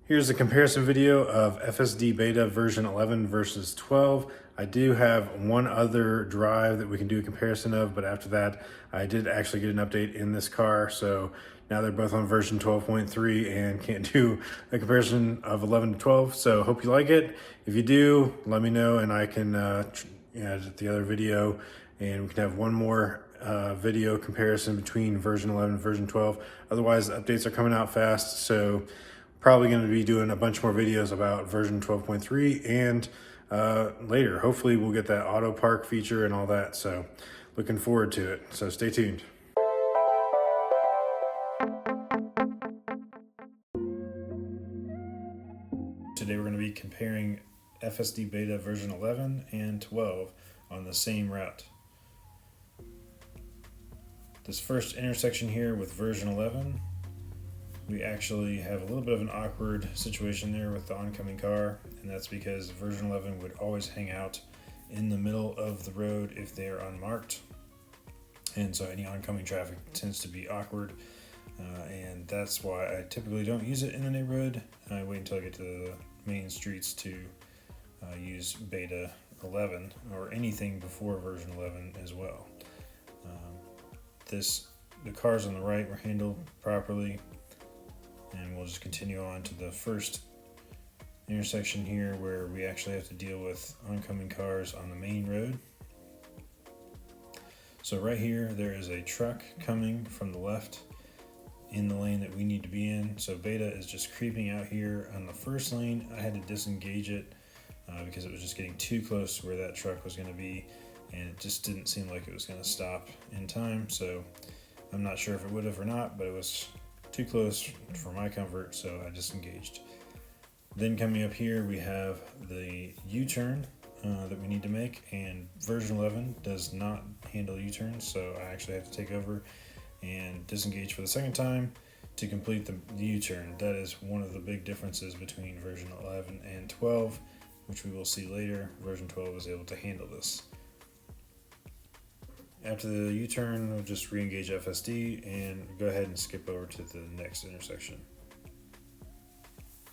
Here's a comparison video of FSD Beta version 11 versus 12. I do have one other drive that we can do a comparison of, but after that, I did actually get an update in this car. So now they're both on version 12.3 and can't do a comparison of 11 to 12. So hope you like it. If you do, let me know and I can add the other video, and we can have one more video comparison between version 11 and version 12. Otherwise, the updates are coming out fast. So probably going to be doing a bunch more videos about version 12.3 and later. Hopefully we'll get that auto park feature and all that. So looking forward to it. So stay tuned. Today we're going to be comparing FSD Beta version 11 and 12 on the same route. This first intersection here with version 11, we actually have a little bit of an awkward situation there with the oncoming car, and that's because version 11 would always hang out in the middle of the road if they are unmarked, and so any oncoming traffic tends to be awkward, and that's why I typically don't use it in the neighborhood. I wait until I get to the main streets to use Beta 11 or anything before version 11 as well. The cars on the right were handled properly. And we'll just continue on to the first intersection here where we actually have to deal with oncoming cars on the main road. So right here, there is a truck coming from the left in the lane that we need to be in. So Beta is just creeping out here on the first lane. I had to disengage it because it was just getting too close to where that truck was going to be, and it just didn't seem like it was going to stop in time. So I'm not sure if it would have or not, but it was too close for my comfort, so I disengaged. Then coming up here, we have the U-turn that we need to make, and version 11 does not handle U-turns, so I actually have to take over and disengage for the second time to complete the U-turn. That is one of the big differences between version 11 and 12, which we will see later. Version 12 was able to handle this. After the U-turn, we'll just re-engage FSD and go ahead and skip over to the next intersection.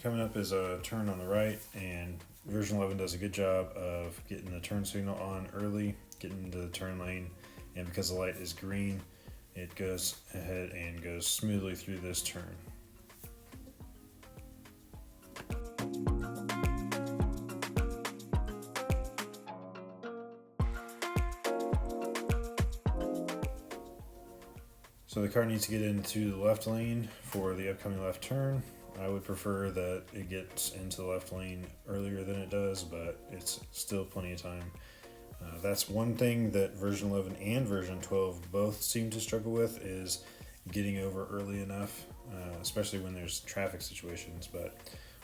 Coming up is a turn on the right, and version 11 does a good job of getting the turn signal on early, getting into the turn lane, and because the light is green, it goes ahead and goes smoothly through this turn. So the car needs to get into the left lane for the upcoming left turn. I would prefer that it gets into the left lane earlier than it does, but it's still plenty of time. That's one thing that version 11 and version 12 both seem to struggle with, is getting over early enough, especially when there's traffic situations, but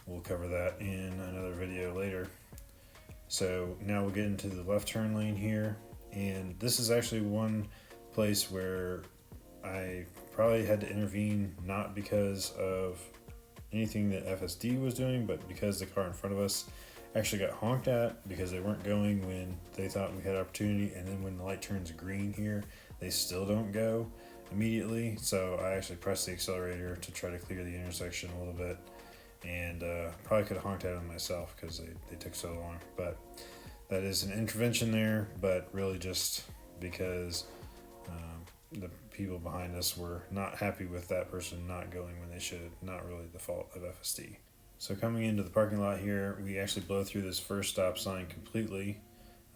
we'll cover that in another video later. So now we'll get into the left turn lane here, and this is actually one place where I probably had to intervene, not because of anything that FSD was doing, but because the car in front of us actually got honked at because they weren't going when they thought we had opportunity, and then when the light turns green here, they still don't go immediately. So I actually pressed the accelerator to try to clear the intersection a little bit, and probably could have honked at them myself because they took so long. But that is an intervention there, but really just because the people behind us were not happy with that person not going when they should, not really the fault of FSD. So coming into the parking lot here, we actually blow through this first stop sign completely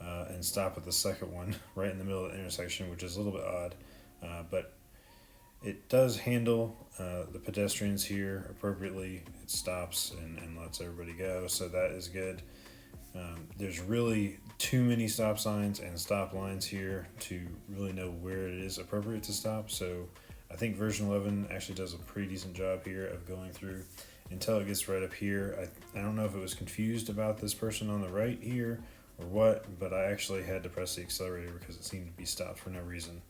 and stop at the second one right in the middle of the intersection, which is a little bit odd, but it does handle the pedestrians here appropriately. It stops and lets everybody go, so that is good. There's really too many stop signs and stop lines here to really know where it is appropriate to stop. So I think version 11 actually does a pretty decent job here of going through until it gets right up here. I don't know if it was confused about this person on the right here or what, but I actually had to press the accelerator because it seemed to be stopped for no reason.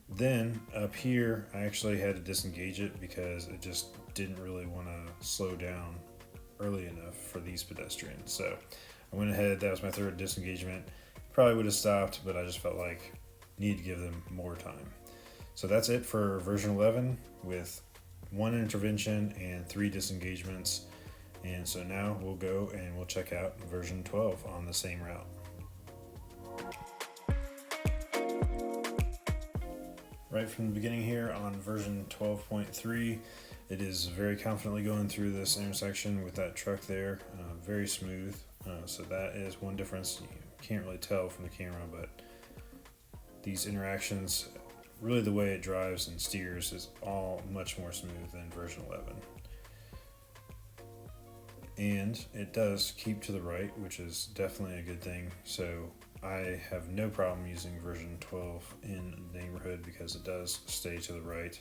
Then up here, I actually had to disengage it because it just didn't really want to slow down early enough for these pedestrians. So I went ahead, that was my third disengagement. Probably would have stopped, but I just felt like need to give them more time. So that's it for version 11 with 1 intervention and 3 disengagements. And so now we'll go and we'll check out version 12 on the same route. Right from the beginning here on version 12.3, it is very confidently going through this intersection with that truck there, very smooth. So that is one difference. You can't really tell from the camera, but these interactions, really the way it drives and steers is all much more smooth than version 11. And it does keep to the right, which is definitely a good thing. So I have no problem using version 12 in the neighborhood because it does stay to the right.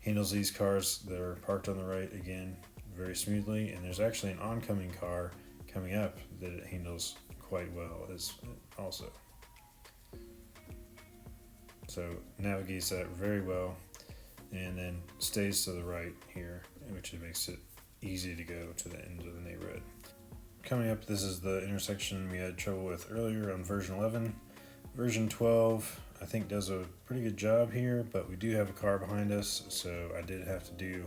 Handles these cars that are parked on the right again very smoothly, and there's actually an oncoming car coming up that it handles quite well as also. So navigates that very well, and then stays to the right here, which makes it easy to go to the end of the neighborhood. Coming up, this is the intersection we had trouble with earlier on version 11. Version 12, I think, does a pretty good job here, but we do have a car behind us, so I did have to do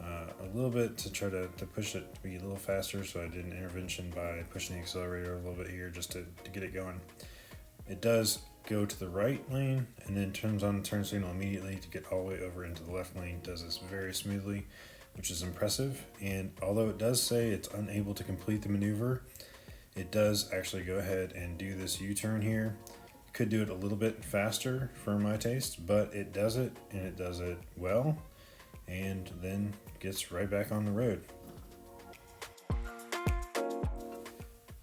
a little bit to try to push it to be a little faster, so I did an intervention by pushing the accelerator a little bit here just to get it going. It does go to the right lane and then turns on the turn signal immediately to get all the way over into the left lane. Does this very smoothly, which is impressive. And although it does say it's unable to complete the maneuver, it does actually go ahead and do this U-turn here. It could do it a little bit faster for my taste, but it does it, and it does it well, and then gets right back on the road.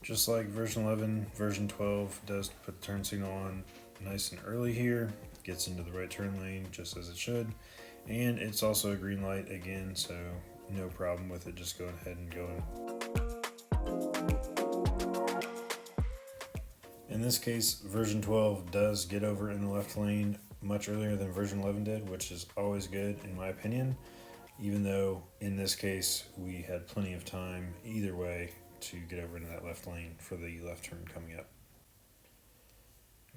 Just like version 11, version 12 does put the turn signal on nice and early here, gets into the right turn lane just as it should, and it's also a green light again, so no problem with it just going ahead and going. In this case, version 12 does get over in the left lane much earlier than version 11 did, which is always good in my opinion, even though in this case we had plenty of time either way to get over into that left lane for the left turn coming up.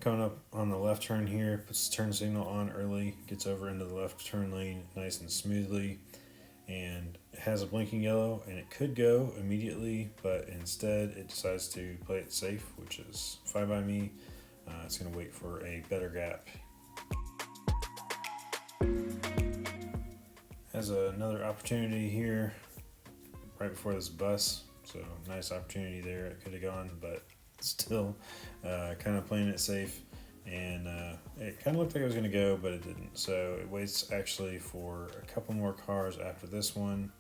Coming up on the left turn here, puts the turn signal on early, gets over into the left turn lane nice and smoothly, and it has a blinking yellow, and it could go immediately, but instead it decides to play it safe, which is fine by me. It's going to wait for a better gap. Has another opportunity here right before this bus, so nice opportunity there. It could have gone, but still kind of playing it safe, and it kind of looked like it was going to go, but it didn't. So it waits actually for a couple more cars after this one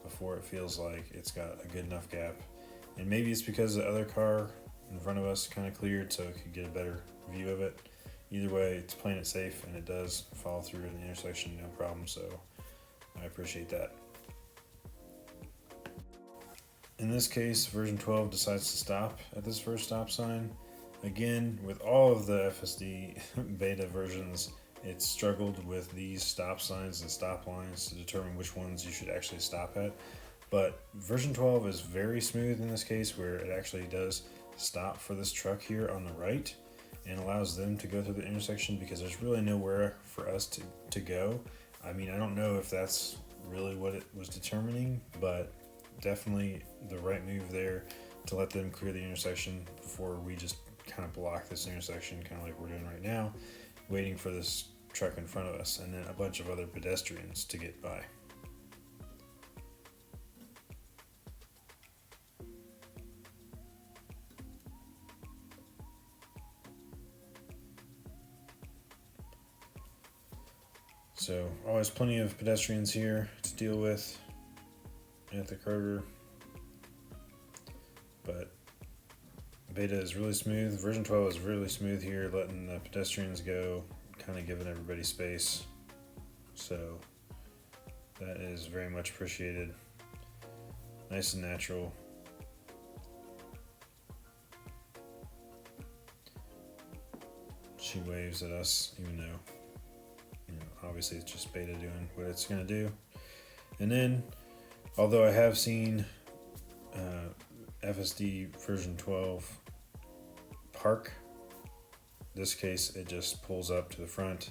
before it feels like it's got a good enough gap. And maybe it's because the other car in front of us kind of cleared so it could get a better view of it. Either way, it's playing it safe, and it does follow through in the intersection, no problem, so I appreciate that. In this case, version 12 decides to stop at this first stop sign. Again, with all of the FSD beta versions, it struggled with these stop signs and stop lines to determine which ones you should actually stop at. But version 12 is very smooth in this case, where it actually does stop for this truck here on the right and allows them to go through the intersection because there's really nowhere for us to go. I mean, I don't know if that's really what it was determining, but definitely the right move there to let them clear the intersection before we just kind of block this intersection, kind of like we're doing right now, waiting for this truck in front of us and then a bunch of other pedestrians to get by. So always plenty of pedestrians here to deal with at the Kroger, but beta is really smooth. Version 12 is really smooth here, letting the pedestrians go, kind of giving everybody space. So that is very much appreciated. Nice and natural. She waves at us, even though, obviously it's just beta doing what it's going to do. And then, although I have seen FSD version 12 park, this case it just pulls up to the front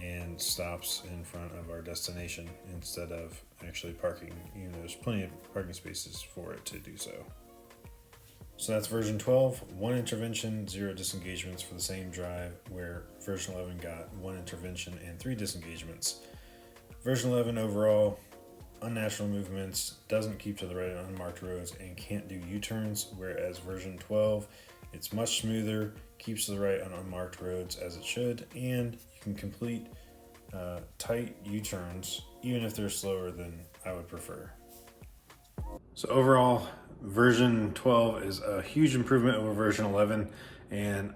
and stops in front of our destination instead of actually parking. There's plenty of parking spaces for it to do so. So that's version 12, 1 intervention, 0 disengagements for the same drive, where version 11 got 1 intervention and 3 disengagements. Version 11 overall, unnatural movements, doesn't keep to the right on unmarked roads, and can't do U-turns, whereas version 12, it's much smoother, keeps to the right on unmarked roads as it should, and you can complete tight U-turns even if they're slower than I would prefer. So overall, version 12 is a huge improvement over version 11, and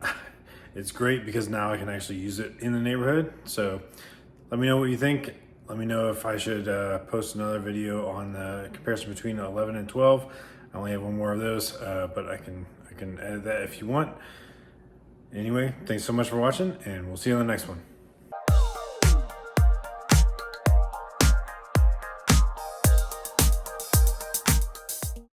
it's great because now I can actually use it in the neighborhood. So let me know what you think. Let me know if I should post another video on the comparison between 11 and 12. I only have one more of those, but I can edit that if you want. Anyway, thanks so much for watching, and we'll see you on the next one.